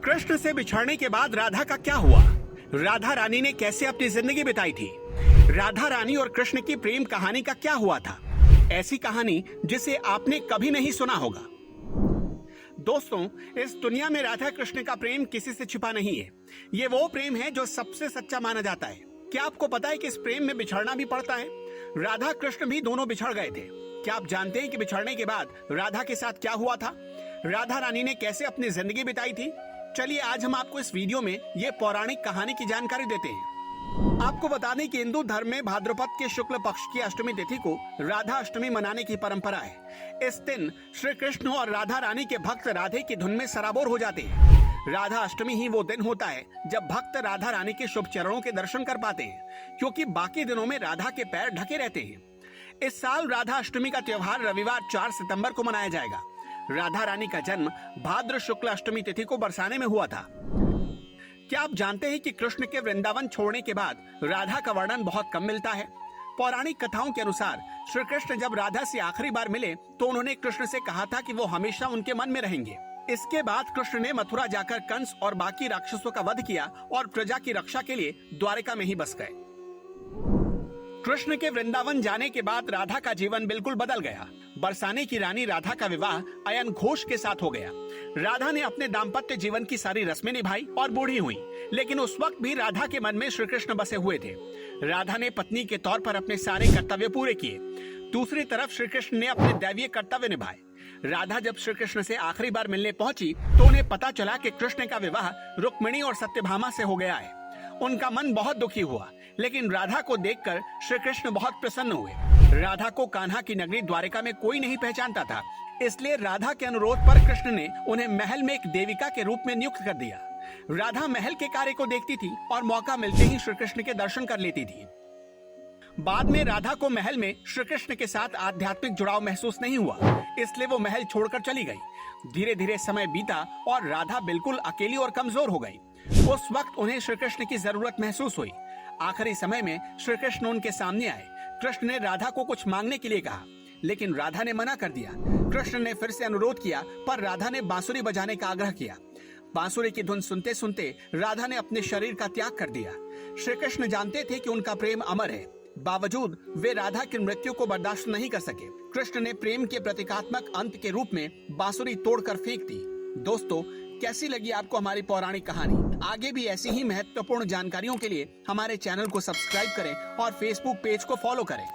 कृष्ण से बिछड़ने के बाद राधा का क्या हुआ? राधा रानी ने कैसे अपनी जिंदगी बिताई थी? राधा रानी और कृष्ण की प्रेम कहानी का क्या हुआ था? ऐसी कहानी जिसे आपने कभी नहीं सुना होगा। दोस्तों, इस दुनिया में राधा कृष्ण का प्रेम किसी से छिपा नहीं है। ये वो प्रेम है जो सबसे सच्चा माना जाता है। क्या आपको पता है कि इस प्रेम में बिछड़ना भी पड़ता है? राधा कृष्ण भी दोनों बिछड़ गए थे। क्या आप जानते हैं कि बिछड़ने के बाद राधा के साथ क्या हुआ था? राधा रानी ने कैसे अपनी जिंदगी बिताई थी? चलिए आज हम आपको इस वीडियो में ये पौराणिक कहानी की जानकारी देते हैं। आपको बता दें कि हिंदू धर्म में भाद्रपद के शुक्ल पक्ष की अष्टमी तिथि को राधा अष्टमी मनाने की परंपरा है। इस दिन श्री कृष्ण और राधा रानी के भक्त राधे की धुन में सराबोर हो जाते हैं। राधा अष्टमी ही वो दिन होता है जब भक्त राधा रानी के शुभ चरणों के दर्शन कर पाते हैं, क्योंकि बाकी दिनों में राधा के पैर ढके रहते हैं। इस साल राधा अष्टमी का त्योहार रविवार 4 सितंबर को मनाया जाएगा। राधा रानी का जन्म भाद्र शुक्ल अष्टमी तिथि को बरसाने में हुआ था। क्या आप जानते हैं कि कृष्ण के वृंदावन छोड़ने के बाद राधा का वर्णन बहुत कम मिलता है? पौराणिक कथाओं के अनुसार श्री कृष्ण जब राधा से आखिरी बार मिले तो उन्होंने कृष्ण से कहा था कि वो हमेशा उनके मन में रहेंगे। इसके बाद कृष्ण ने मथुरा जाकर कंस और बाकी राक्षसों का वध किया और प्रजा की रक्षा के लिए द्वारिका में ही बस गए। कृष्ण के वृंदावन जाने के बाद राधा का जीवन बिल्कुल बदल गया। बरसाने की रानी राधा का विवाह अयन घोष के साथ हो गया। राधा ने अपने दाम्पत्य जीवन की सारी रस्में निभाई और बूढ़ी हुई, लेकिन उस वक्त भी राधा के मन में श्री कृष्ण बसे हुए थे। राधा ने पत्नी के तौर पर अपने सारे कर्तव्य पूरे किए। दूसरी तरफ श्री कृष्ण ने अपने दैवीय कर्तव्य निभाए। राधा जब श्री कृष्ण से आखिरी बार मिलने पहुंची तो उन्हें पता चला कि कृष्ण का विवाह रुक्मिणी और सत्यभामा से हो गया है। उनका मन बहुत दुखी हुआ, लेकिन राधा को देखकर श्री कृष्ण बहुत प्रसन्न हुए। राधा को कान्हा की नगरी द्वारिका में कोई नहीं पहचानता था, इसलिए राधा के अनुरोध पर कृष्ण ने उन्हें महल में एक देविका के रूप में नियुक्त कर दिया। राधा महल के कार्य को देखती थी और मौका मिलते ही श्री कृष्ण के दर्शन कर लेती थी। बाद में राधा को महल में श्री कृष्ण के साथ आध्यात्मिक जुड़ाव महसूस नहीं हुआ, इसलिए वो महल छोड़कर चली गई। धीरे धीरे समय बीता और राधा बिल्कुल अकेली और कमजोर हो गई। उस वक्त उन्हें श्री कृष्ण की जरूरत महसूस हुई। आखिरी समय में श्री कृष्ण उनके सामने आए। कृष्ण ने राधा को कुछ मांगने के लिए कहा, लेकिन राधा ने मना कर दिया। कृष्ण ने फिर से अनुरोध किया, पर राधा ने बांसुरी बजाने का आग्रह किया। बांसुरी की धुन सुनते सुनते राधा ने अपने शरीर का त्याग कर दिया। श्री कृष्ण जानते थे कि उनका प्रेम अमर है, बावजूद वे राधा की मृत्यु को बर्दाश्त नहीं कर सके। कृष्ण ने प्रेम के प्रतीकात्मक अंत के रूप में बांसुरी तोड़कर फेंक दी। दोस्तों, कैसी लगी आपको हमारी पौराणिक कहानी? आगे भी ऐसी ही महत्वपूर्ण जानकारियों के लिए हमारे चैनल को सब्सक्राइब करें और फेसबुक पेज को फॉलो करें।